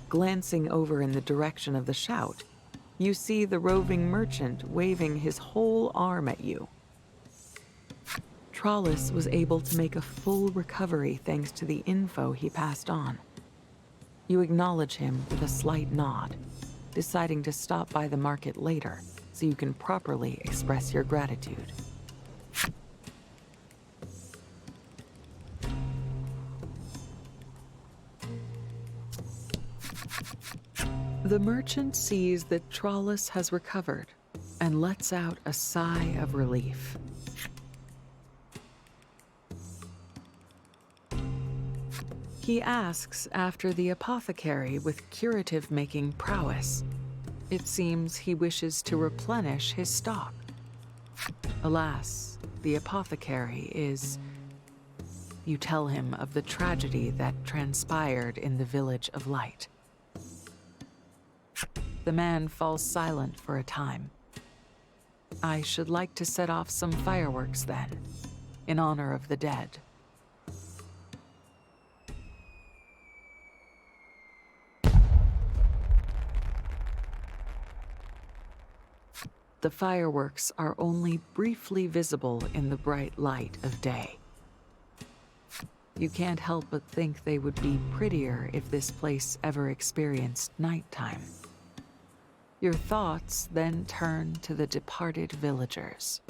Glancing over in the direction of the shout, you see the roving merchant waving his whole arm at you. Trollus was able to make a full recovery thanks to the info he passed on. You acknowledge him with a slight nod, deciding to stop by the market later so you can properly express your gratitude. The merchant sees that Trollus has recovered and lets out a sigh of relief. He asks after the apothecary with curative-making prowess. It seems he wishes to replenish his stock. Alas, the apothecary is... You tell him of the tragedy that transpired in the Village of Light. The man falls silent for a time. I should like to set off some fireworks then, in honor of the dead. The fireworks are only briefly visible in the bright light of day. You can't help but think they would be prettier if this place ever experienced nighttime. Your thoughts then turn to the departed villagers.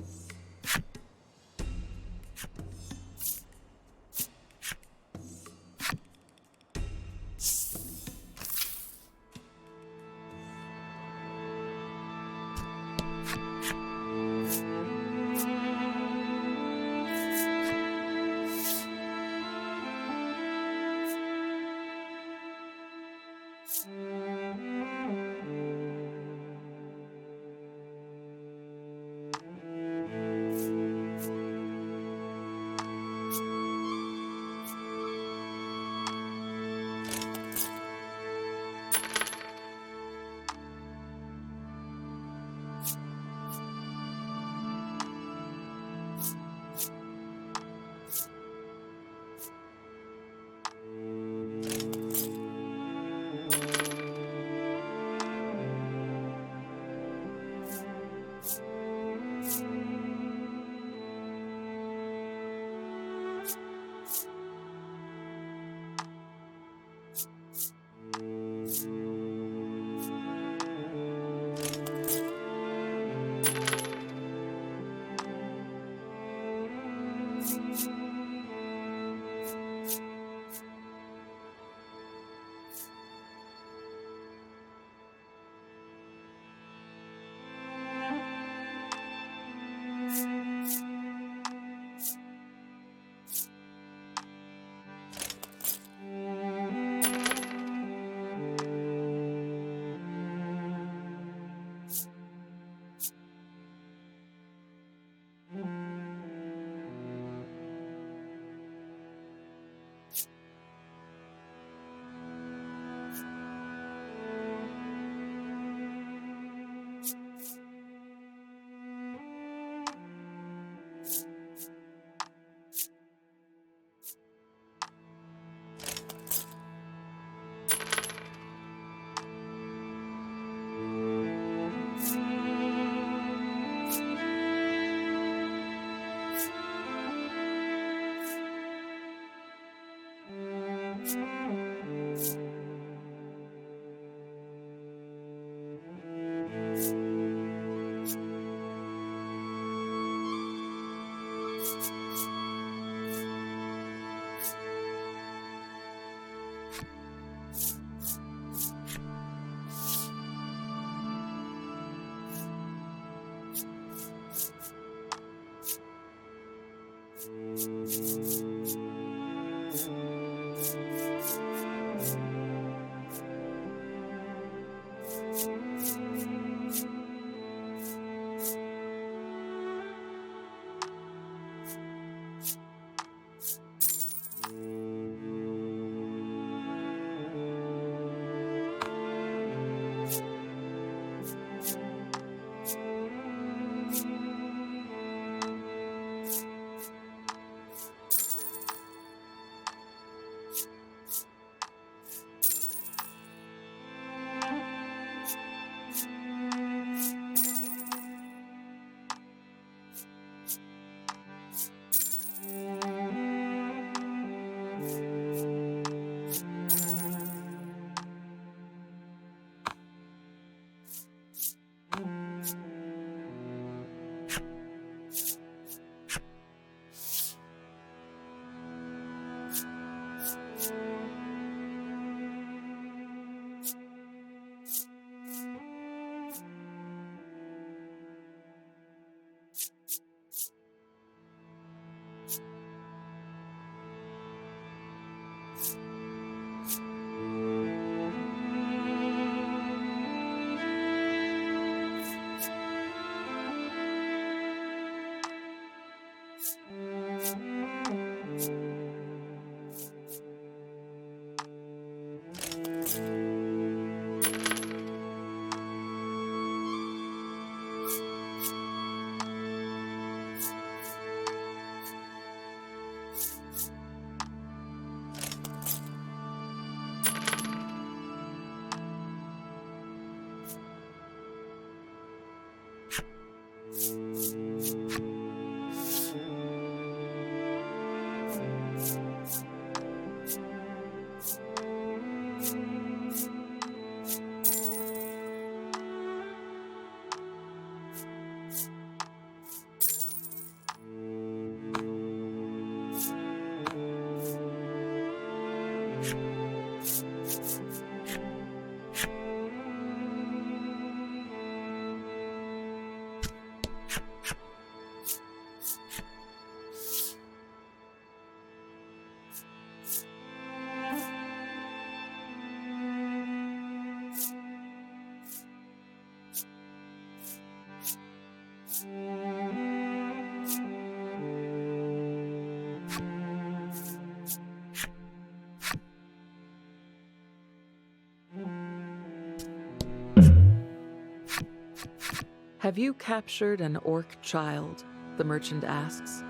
Have you captured an orc child? The merchant asks.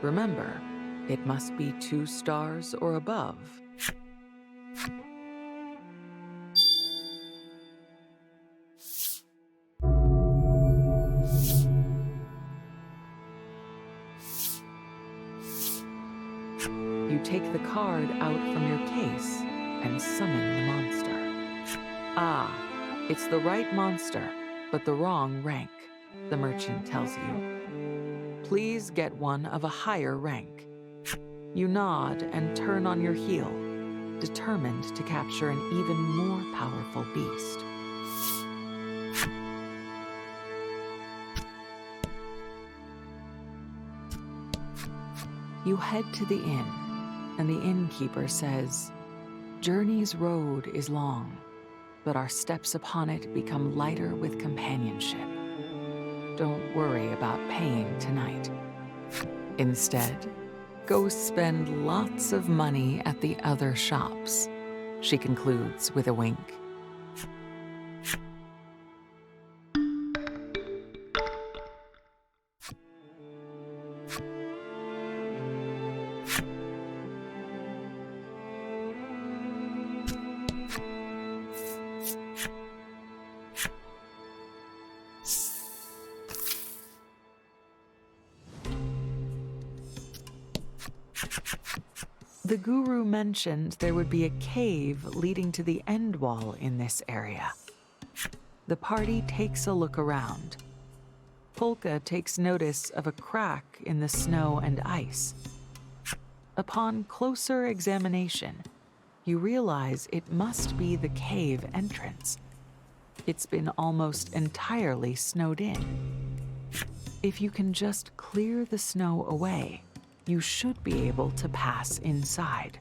Remember, it must be 2 stars or above. You take the card out from your case and summon the monster. Ah, it's the right monster, but the wrong rank, the merchant tells you. Please get one of a higher rank. You nod and turn on your heel, determined to capture an even more powerful beast. You head to the inn, and the innkeeper says, "Journey's road is long, but our steps upon it become lighter with companionship. Don't worry about paying tonight. Instead, go spend lots of money at the other shops," she concludes with a wink. The guru mentioned there would be a cave leading to the end wall in this area. The party takes a look around. Polka takes notice of a crack in the snow and ice. Upon closer examination, you realize it must be the cave entrance. It's been almost entirely snowed in. If you can just clear the snow away, you should be able to pass inside.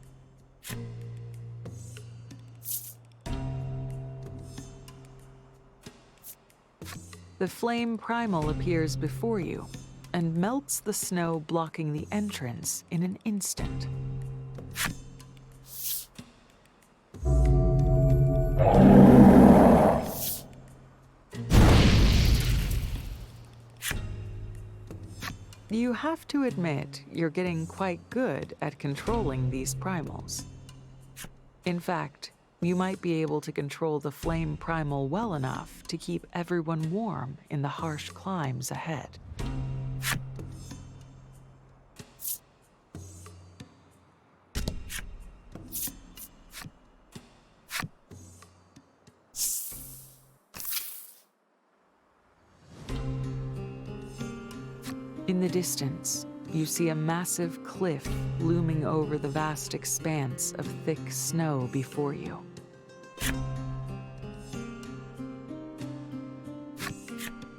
The flame primal appears before you and melts the snow blocking the entrance in an instant. You have to admit you're getting quite good at controlling these primals. In fact, you might be able to control the flame primal well enough to keep everyone warm in the harsh climbs ahead. In the distance, you see a massive cliff looming over the vast expanse of thick snow before you.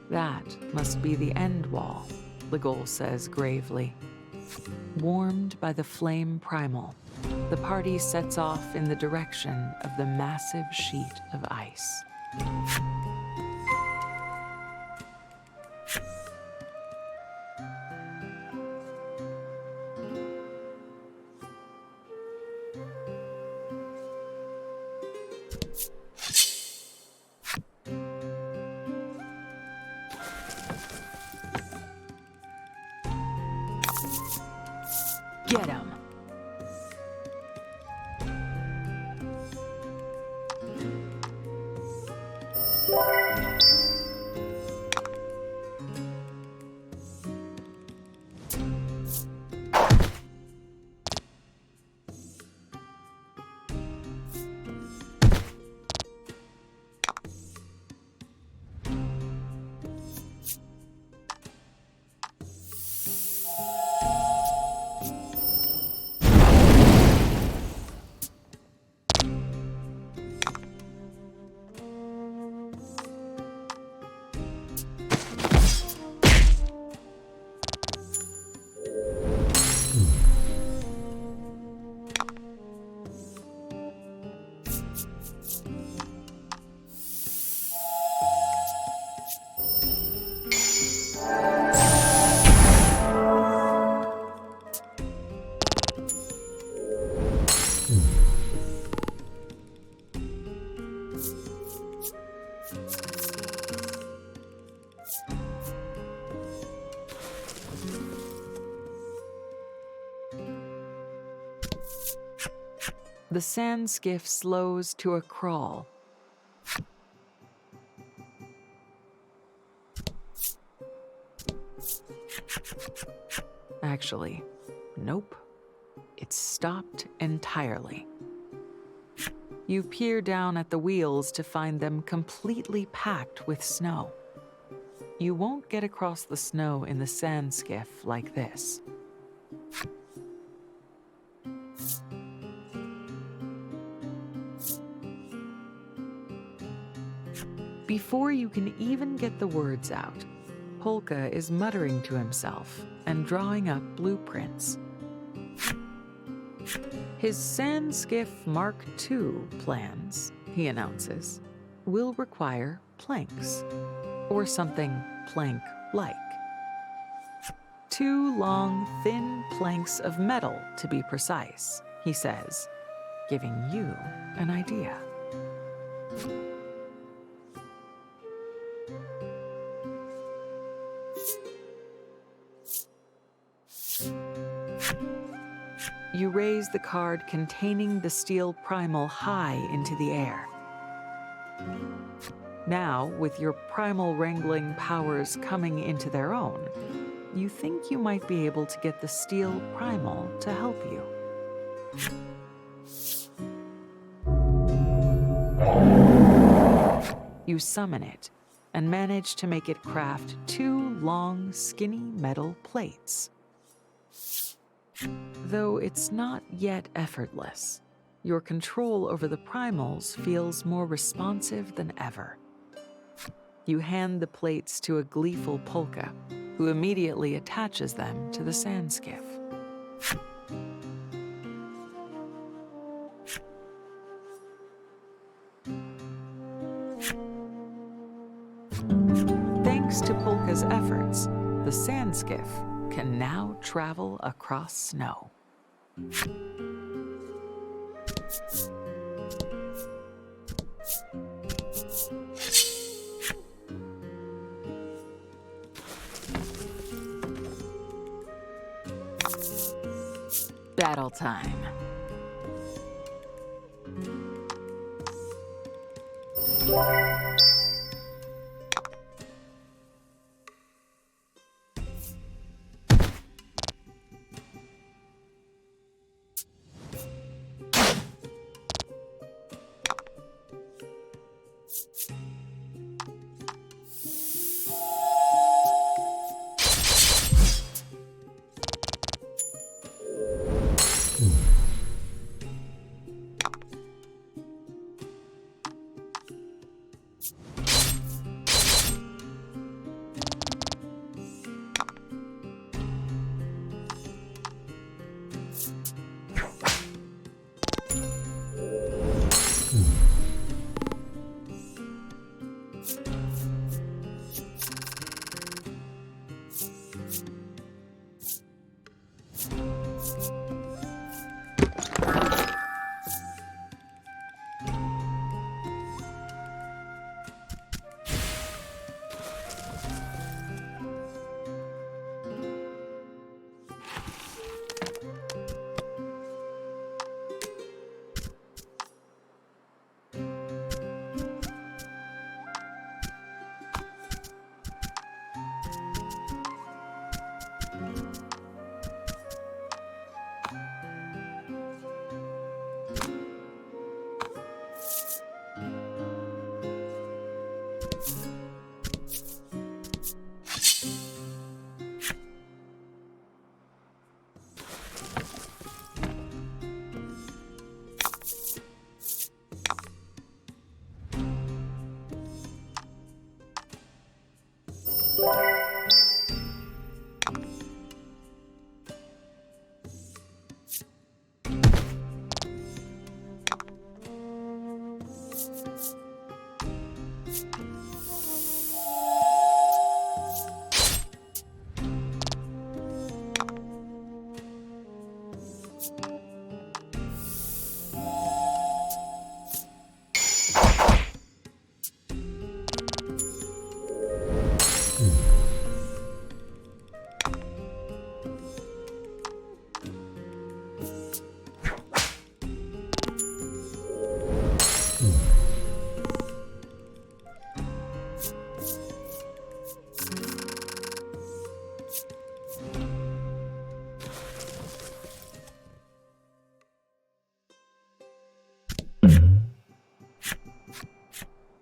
That must be the end wall, the ghoul says gravely. Warmed by the flame primal, the party sets off in the direction of the massive sheet of ice. Get him! The sand skiff slows to a crawl. Actually, nope. It's stopped entirely. You peer down at the wheels to find them completely packed with snow. You won't get across the snow in the sand skiff like this. Before you can even get the words out, Polka is muttering to himself and drawing up blueprints. His sand skiff Mark II plans, he announces, will require planks, or something plank-like. 2 long, thin planks of metal, to be precise, he says, giving you an idea. You raise the card containing the steel primal high into the air. Now, with your primal wrangling powers coming into their own, you think you might be able to get the steel primal to help you. You summon it and manage to make it craft 2 long, skinny metal plates. Though it's not yet effortless, your control over the primals feels more responsive than ever. You hand the plates to a gleeful Polka, who immediately attaches them to the sand skiff. Thanks to Polka's efforts, the sand skiff can now travel across snow. Battle time.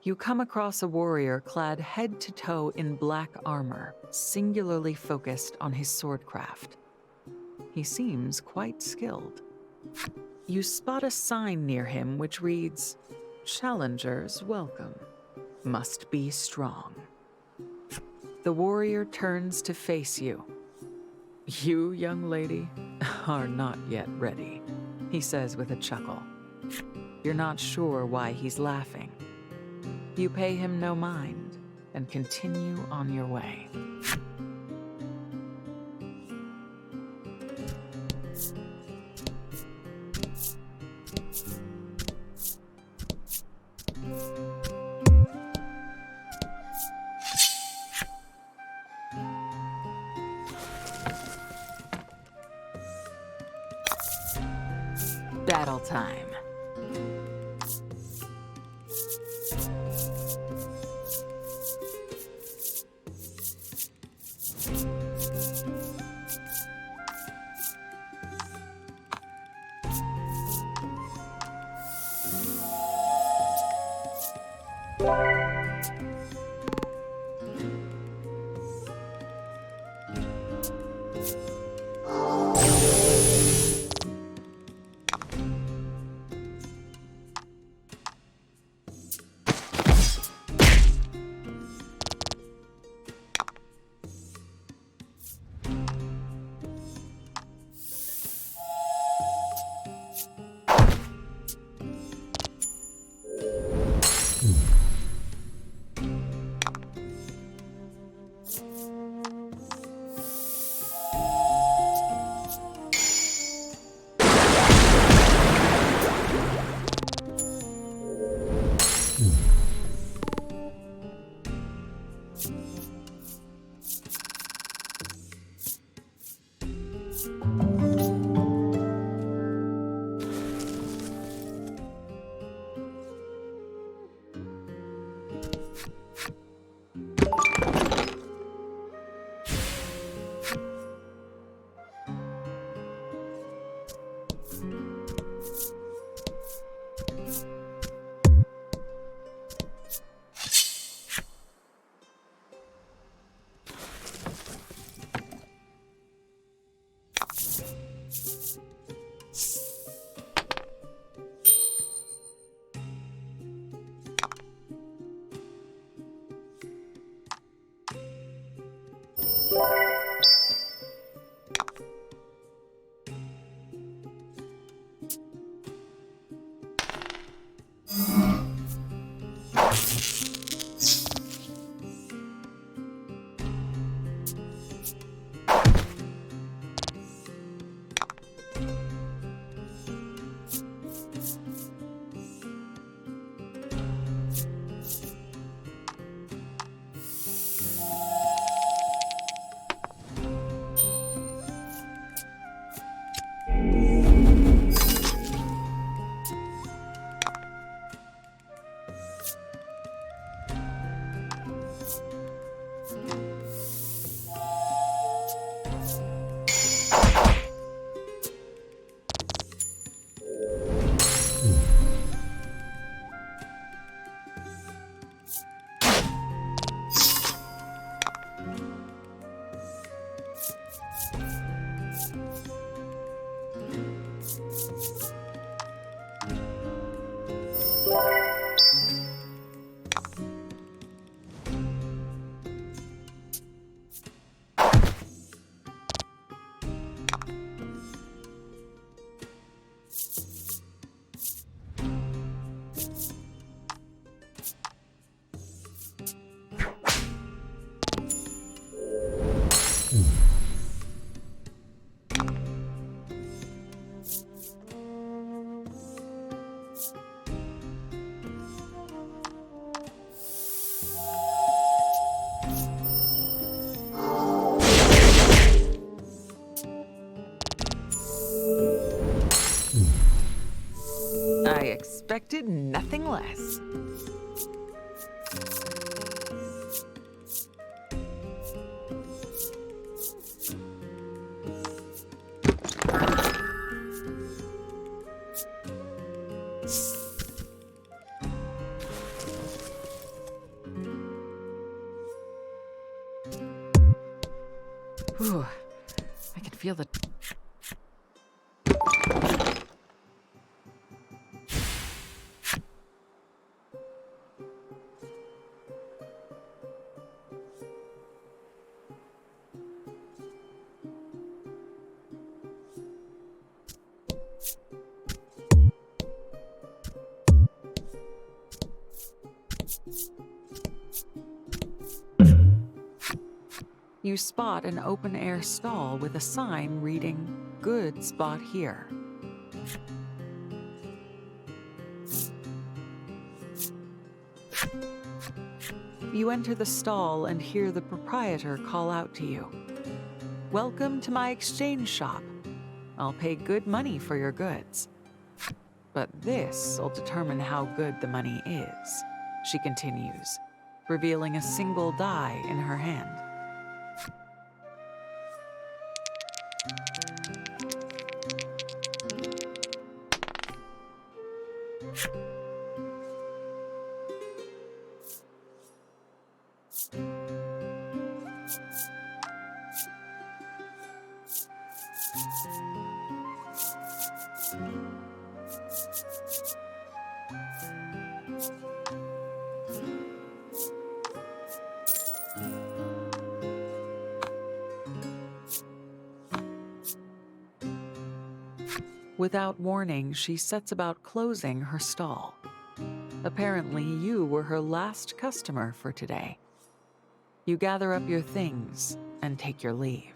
You come across a warrior clad head to toe in black armor, singularly focused on his swordcraft. He seems quite skilled. You spot a sign near him which reads, "Challengers welcome. Must be strong." The warrior turns to face you. "You, young lady, are not yet ready," he says with a chuckle. You're not sure why he's laughing. You pay him no mind and continue on your way. Battle time. Expected nothing less. Whew. I can feel the... You spot an open-air stall with a sign reading, "Goods bought here." You enter the stall and hear the proprietor call out to you. "Welcome to my exchange shop. I'll pay good money for your goods." "But this'll determine how good the money is," she continues, revealing a single die in her hand. Without warning, she sets about closing her stall. Apparently, you were her last customer for today. You gather up your things and take your leave.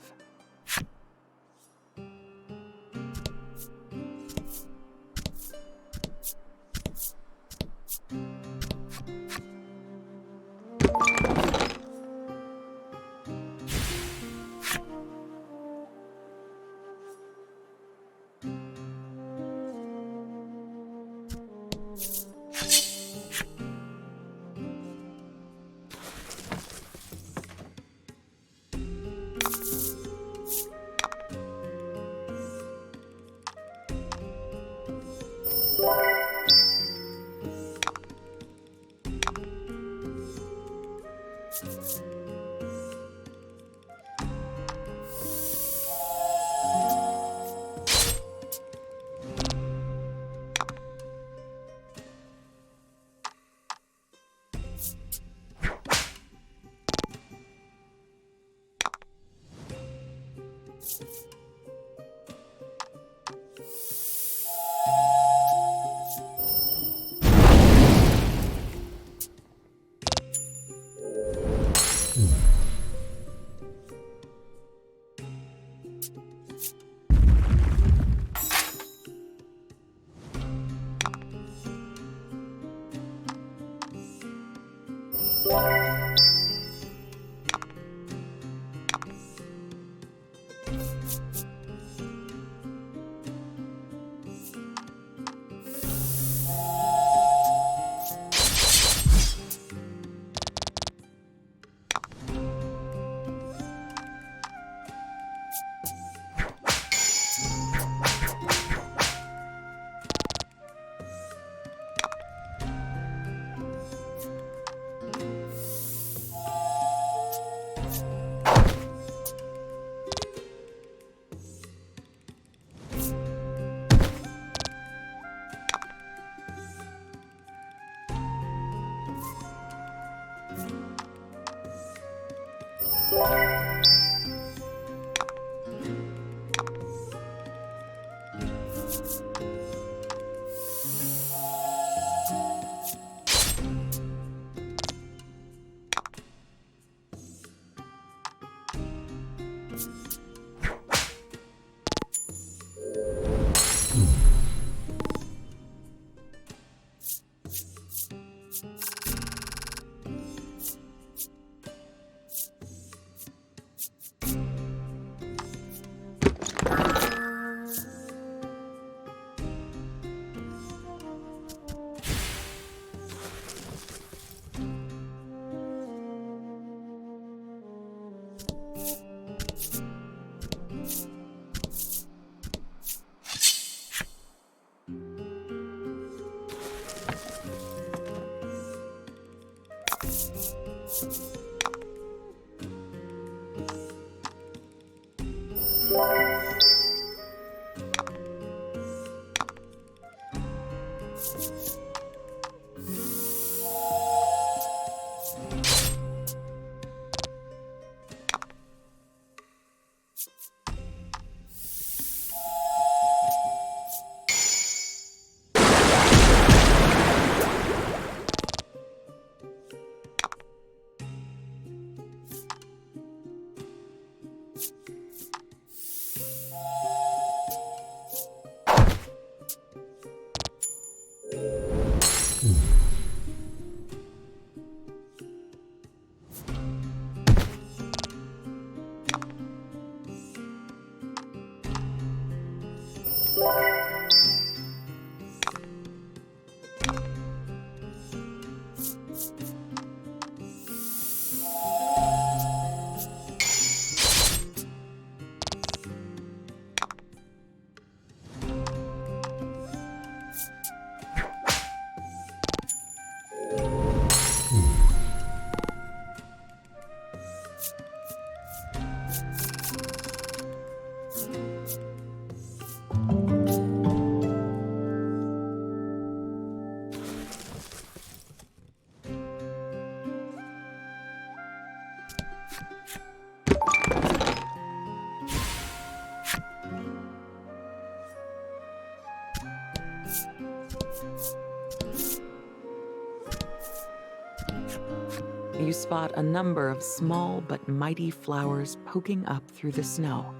You spot a number of small but mighty flowers poking up through the snow.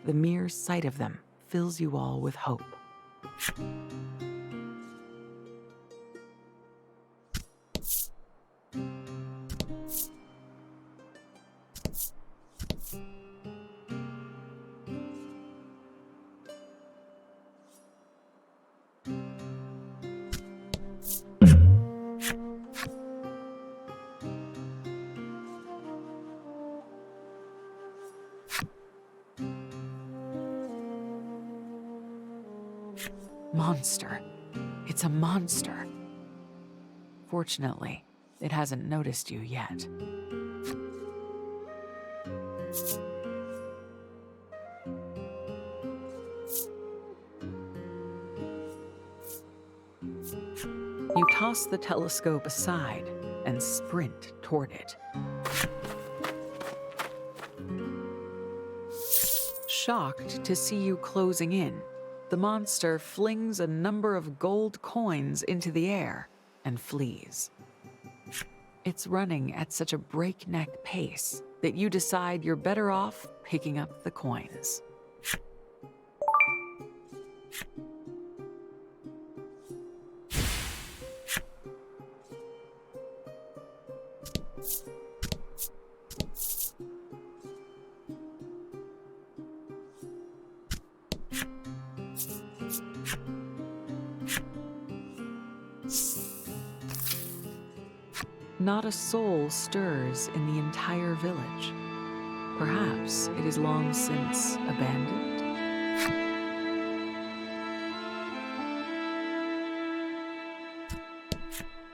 The mere sight of them fills you all with hope. Monster. It's a monster. Fortunately, it hasn't noticed you yet. You toss the telescope aside and sprint toward it. Shocked to see you closing in, the monster flings a number of gold coins into the air and flees. It's running at such a breakneck pace that you decide you're better off picking up the coins. Not a soul stirs in the entire village. Perhaps it is long since abandoned.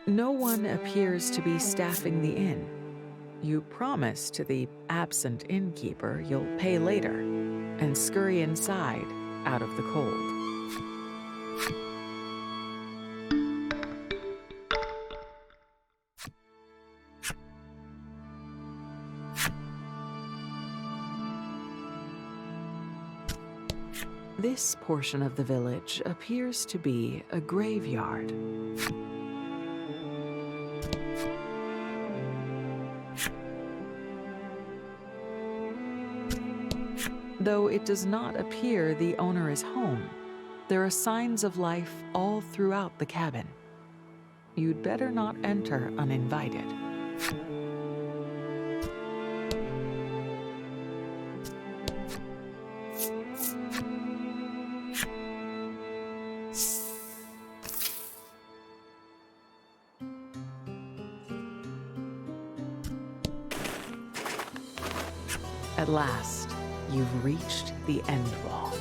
No one appears to be staffing the inn. You promise to the absent innkeeper you'll pay later and scurry inside out of the cold. This portion of the village appears to be a graveyard. Though it does not appear the owner is home, there are signs of life all throughout the cabin. You'd better not enter uninvited. At last, you've reached the end wall.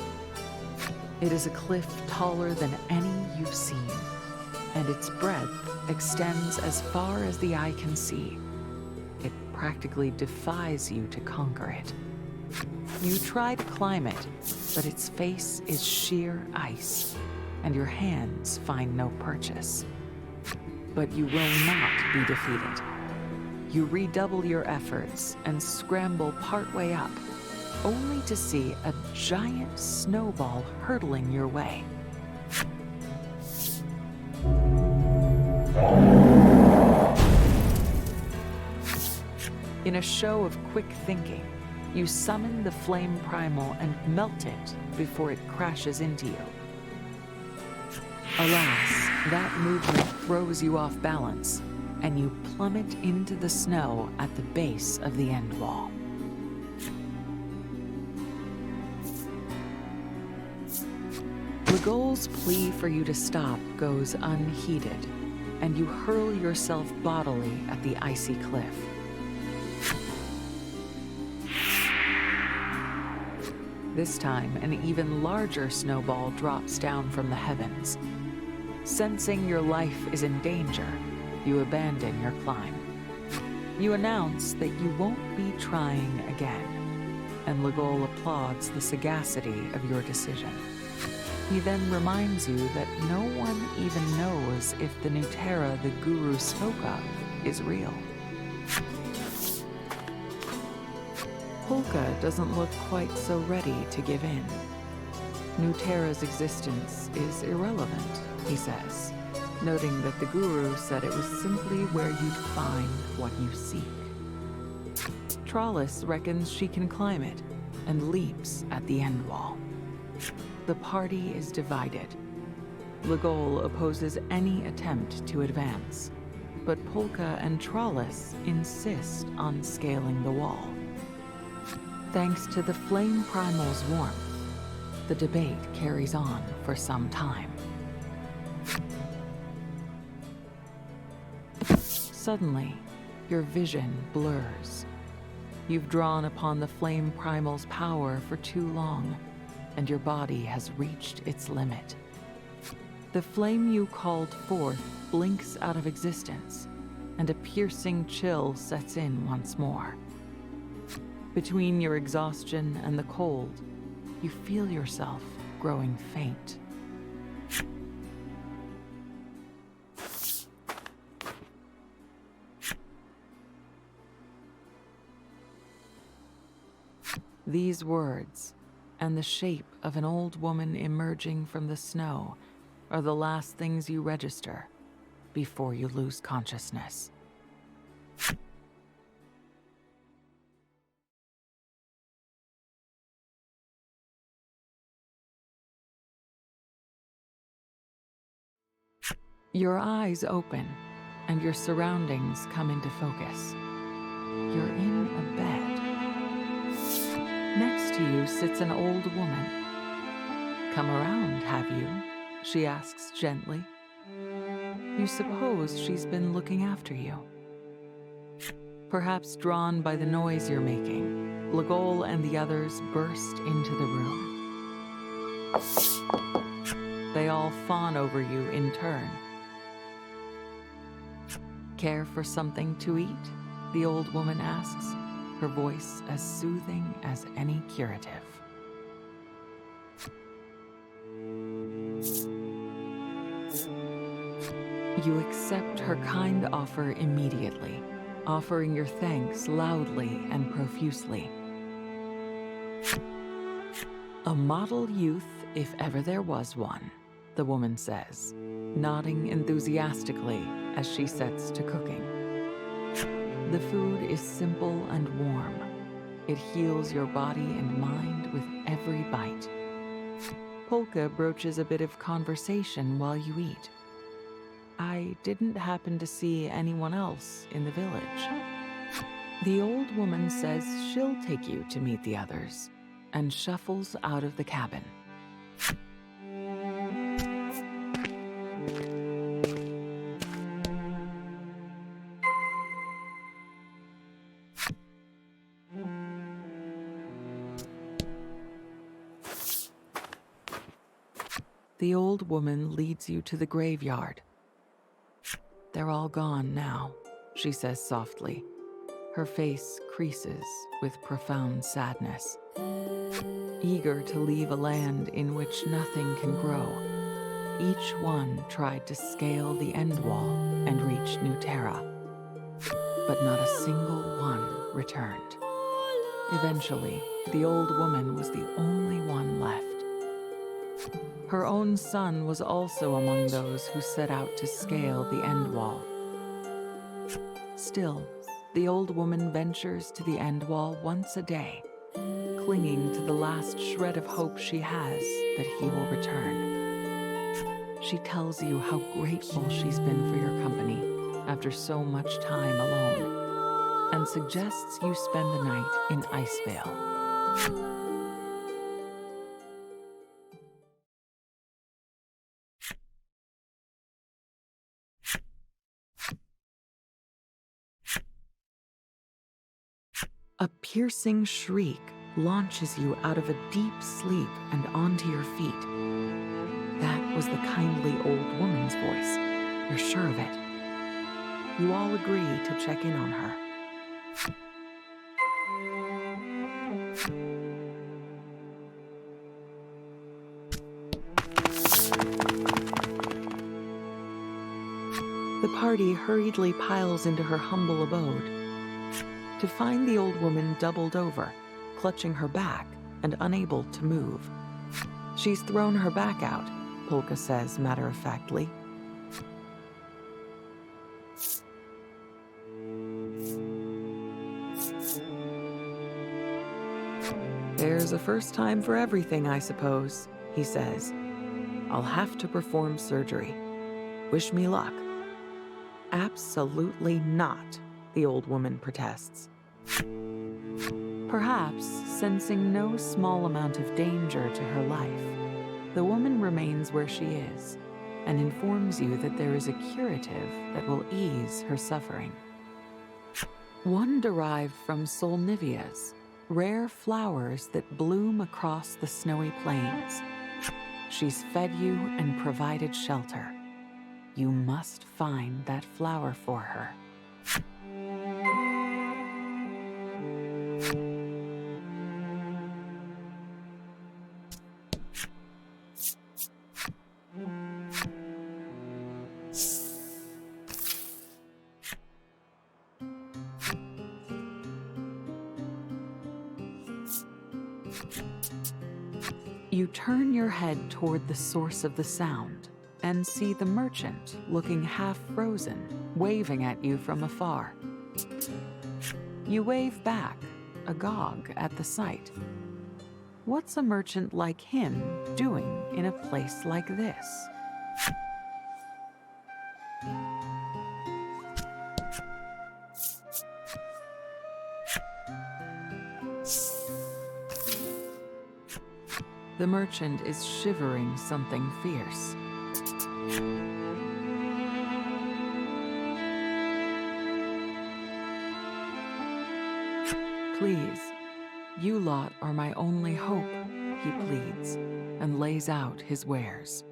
It is a cliff taller than any you've seen, and its breadth extends as far as the eye can see. It practically defies you to conquer it. You try to climb it, but its face is sheer ice, and your hands find no purchase. But you will not be defeated. You redouble your efforts and scramble partway up, only to see a giant snowball hurtling your way. In a show of quick thinking, you summon the flame primal and melt it before it crashes into you. Alas, that movement throws you off balance, and you plummet into the snow at the base of the end wall. Legol's plea for you to stop goes unheeded, and you hurl yourself bodily at the icy cliff. This time, an even larger snowball drops down from the heavens. Sensing your life is in danger, you abandon your climb. You announce that you won't be trying again, and Legol applauds the sagacity of your decision. He then reminds you that no one even knows if the Nutera the Guru spoke of is real. Polka doesn't look quite so ready to give in. Nutera's existence is irrelevant, he says, noting that the Guru said it was simply where you'd find what you seek. Trollis reckons she can climb it and leaps at the end wall. The party is divided. Legol opposes any attempt to advance, but Polka and Trollis insist on scaling the wall. Thanks to the flame primal's warmth, the debate carries on for some time. Suddenly, your vision blurs. You've drawn upon the flame primal's power for too long, and your body has reached its limit. The flame you called forth blinks out of existence, and a piercing chill sets in once more. Between your exhaustion and the cold, you feel yourself growing faint. These words, and the shape of an old woman emerging from the snow, are the last things you register before you lose consciousness. Your eyes open, and your surroundings come into focus. You're in a bed. Next to you sits an old woman. "Come around, have you?" she asks gently. You suppose she's been looking after you. Perhaps drawn by the noise you're making, Legol and the others burst into the room. They all fawn over you in turn. "Care for something to eat?" the old woman asks, her voice as soothing as any curative. You accept her kind offer immediately, offering your thanks loudly and profusely. "A model youth, if ever there was one," the woman says, nodding enthusiastically as she sets to cooking. The food is simple and warm. It heals your body and mind with every bite. Polka broaches a bit of conversation while you eat. "I didn't happen to see anyone else in the village." The old woman says she'll take you to meet the others, and shuffles out of the cabin. The old woman leads you to the graveyard. "They're all gone now," she says softly. Her face creases with profound sadness. eager to leave a land in which nothing can grow. Each one tried to scale the end wall and reach New Terra, but not a single one returned. Eventually, the old woman was the only one left. Her own son was also among those who set out to scale the end wall. Still, the old woman ventures to the end wall once a day, clinging to the last shred of hope she has that he will return. She tells you how grateful she's been for your company after so much time alone, and suggests you spend the night in Icevale. A piercing shriek launches you out of a deep sleep and onto your feet. That was the kindly old woman's voice. You're sure of it. You all agree to check in on her. The party hurriedly piles into her humble abode, to find the old woman doubled over, clutching her back and unable to move. She's thrown her back out, Polka says matter-of-factly. There's a first time for everything, I suppose, he says. I'll have to perform surgery. Wish me luck. Absolutely not, the old woman protests. Perhaps sensing no small amount of danger to her life, the woman remains where she is and informs you that there is a curative that will ease her suffering. One derived from solnivias, rare flowers that bloom across the snowy plains. She's fed you and provided shelter. You must find that flower for her. You turn your head toward the source of the sound and see the merchant looking half frozen, waving at you from afar. You wave back, agog at the sight. What's a merchant like him doing in a place like this? The merchant is shivering something fierce. Please, you lot are my only hope, he pleads, and lays out his wares.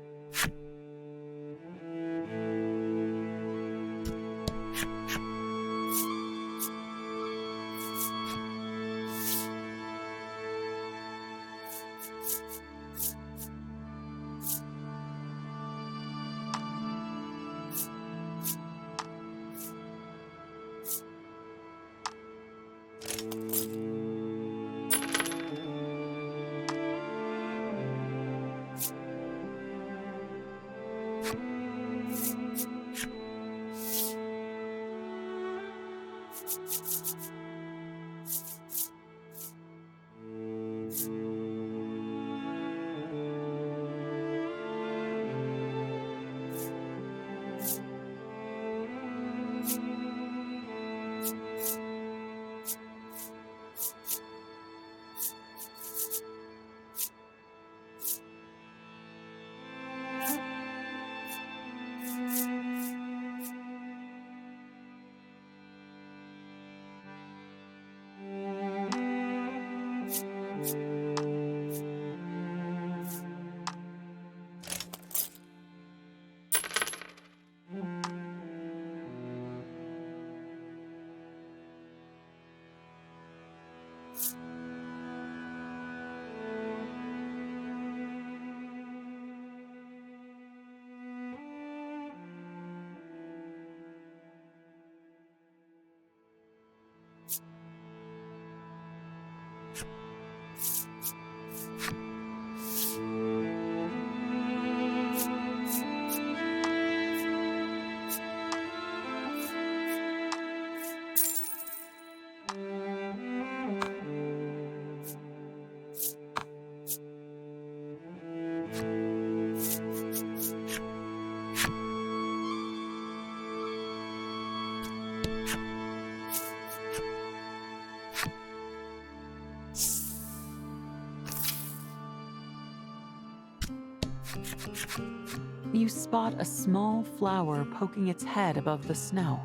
You spot a small flower poking its head above the snow.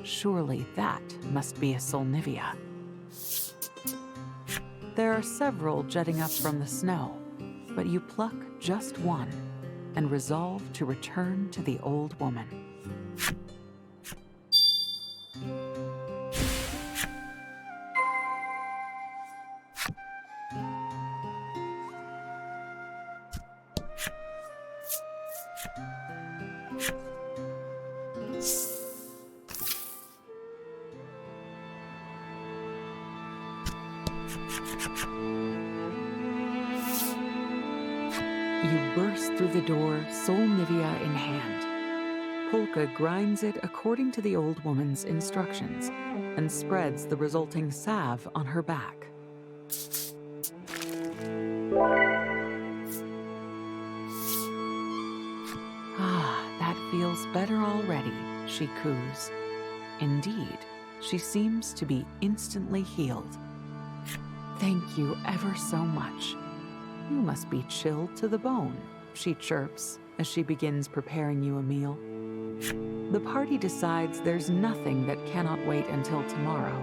Surely that must be a solnivia. There are several jutting up from the snow, but you pluck just one and resolve to return to the old woman. You burst through the door, solnivia in hand. Polka grinds it according to the old woman's instructions and spreads the resulting salve on her back. Ah, that feels better already, she coos. Indeed, she seems to be instantly healed. Thank you ever so much. You must be chilled to the bone, she chirps as she begins preparing you a meal. The party decides there's nothing that cannot wait until tomorrow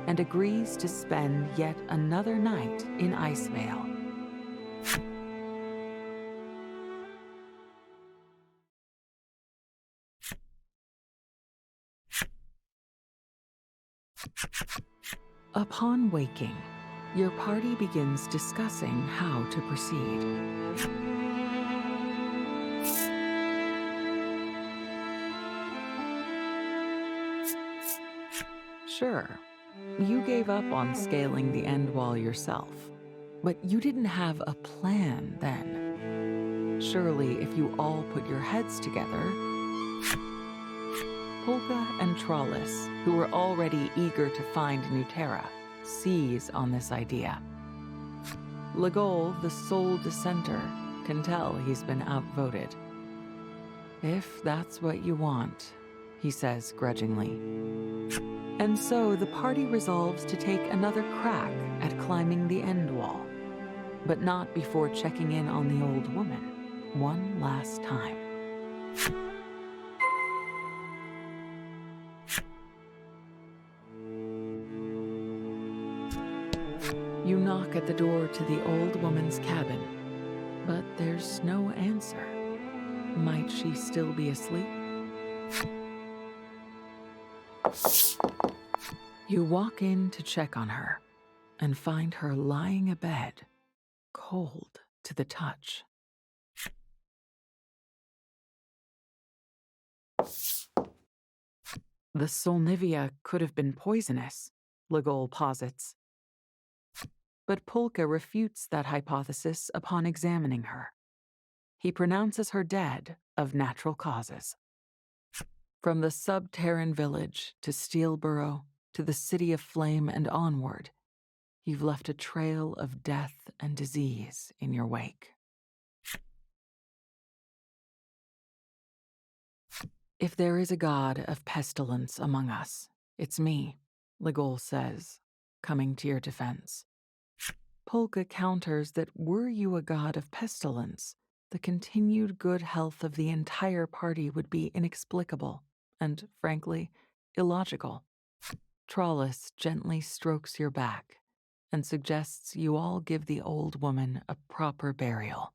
and agrees to spend yet another night in Icevale. Upon waking, your party begins discussing how to proceed. Sure, you gave up on scaling the end wall yourself, but you didn't have a plan then. Surely, if you all put your heads together, Polka and Trollis, who were already eager to find Nutera, seize on this idea. Legol, the sole dissenter, can tell he's been outvoted. If that's what you want, he says grudgingly. And so the party resolves to take another crack at climbing the end wall, but not before checking in on the old woman one last time. You knock at the door to the old woman's cabin, but there's no answer. Might she still be asleep? You walk in to check on her and find her lying abed, cold to the touch. The solnivia could have been poisonous, Legol posits. But Polka refutes that hypothesis upon examining her. He pronounces her dead of natural causes. From the sub-Terran village to Steelborough to the City of Flame and onward, you've left a trail of death and disease in your wake. If there is a god of pestilence among us, it's me, Legol says, coming to your defense. Polka counters that were you a god of pestilence, the continued good health of the entire party would be inexplicable and, frankly, illogical. Trollis gently strokes your back and suggests you all give the old woman a proper burial.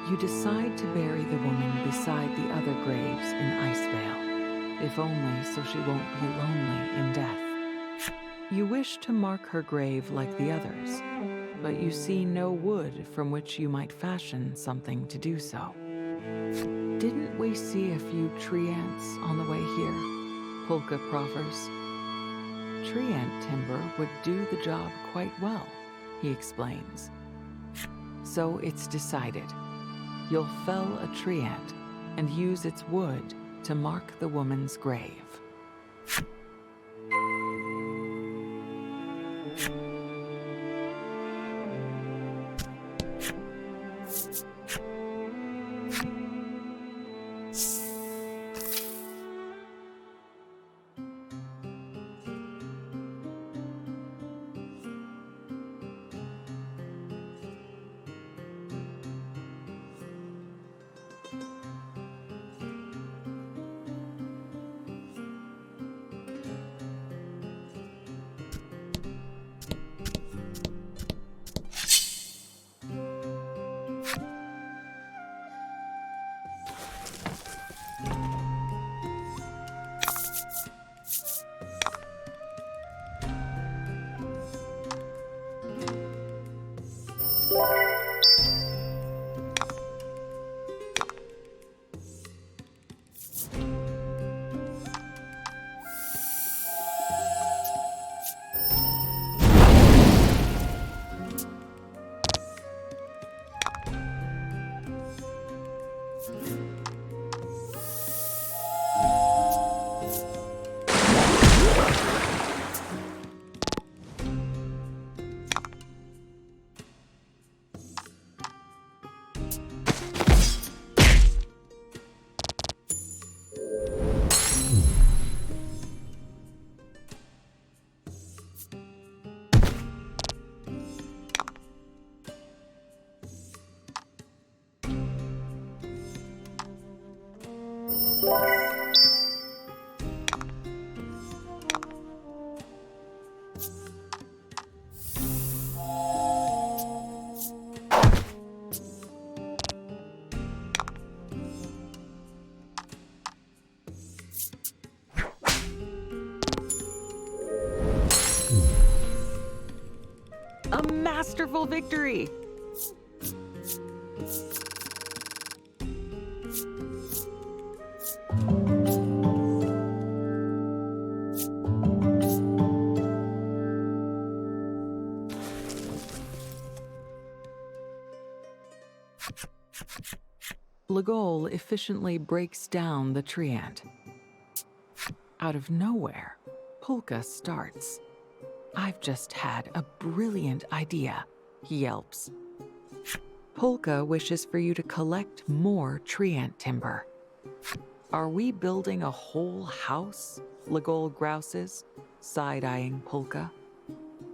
You decide to bury the woman beside the other graves in Icevale, if only so she won't be lonely in death. You wish to mark her grave like the others, but you see no wood from which you might fashion something to do so. Didn't we see a few tree ants on the way here? Polka proffers. Tree ant timber would do the job quite well, he explains. So it's decided. You'll fell a tree ant and use its wood to mark the woman's grave. A masterful victory! Legol efficiently breaks down the tree ant. Out of nowhere, Polka starts. "I've just had a brilliant idea," he yelps. Polka wishes for you to collect more tree ant timber. "Are we building a whole house?" Legol grouses, side-eyeing Polka.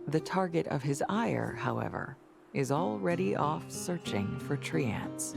The target of his ire, however, is already off searching for tree ants.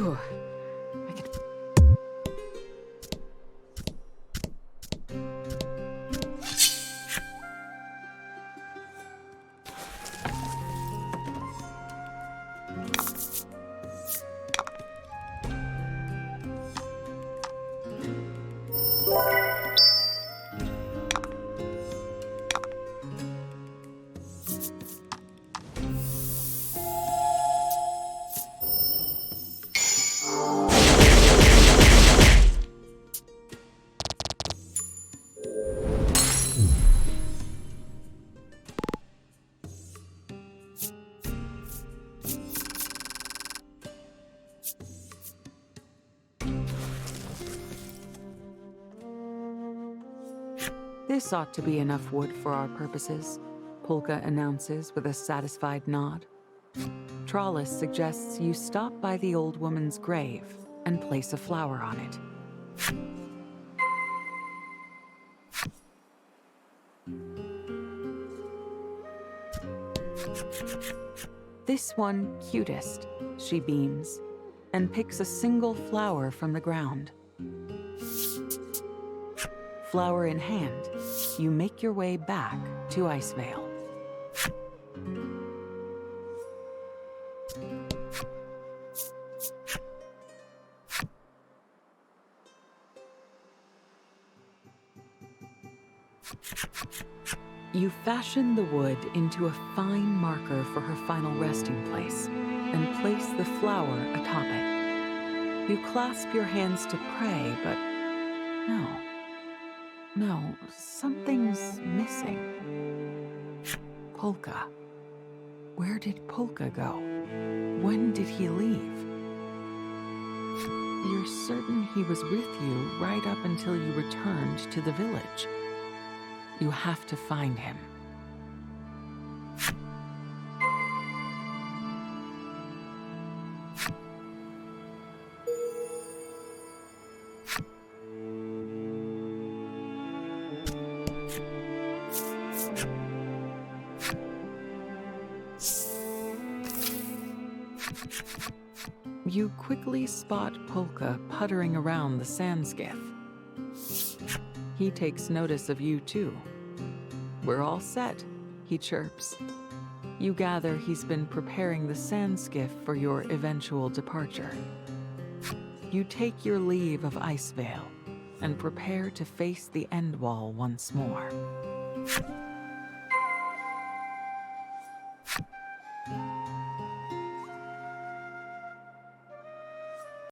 Phew. I can... This ought to be enough wood for our purposes, Polka announces with a satisfied nod. Trollis suggests you stop by the old woman's grave and place a flower on it. This one cutest, she beams, and picks a single flower from the ground. Flower in hand, you make your way back to Icevale. You fashion the wood into a fine marker for her final resting place and place the flower atop it. You clasp your hands to pray, but no, something's missing. Polka. Where did Polka go? When did he leave? You're certain he was with you right up until you returned to the village. You have to find him. You quickly spot Polka puttering around the sand skiff. He takes notice of you too. We're all set, he chirps. You gather he's been preparing the sand skiff for your eventual departure. You take your leave of Icevale and prepare to face the end wall once more.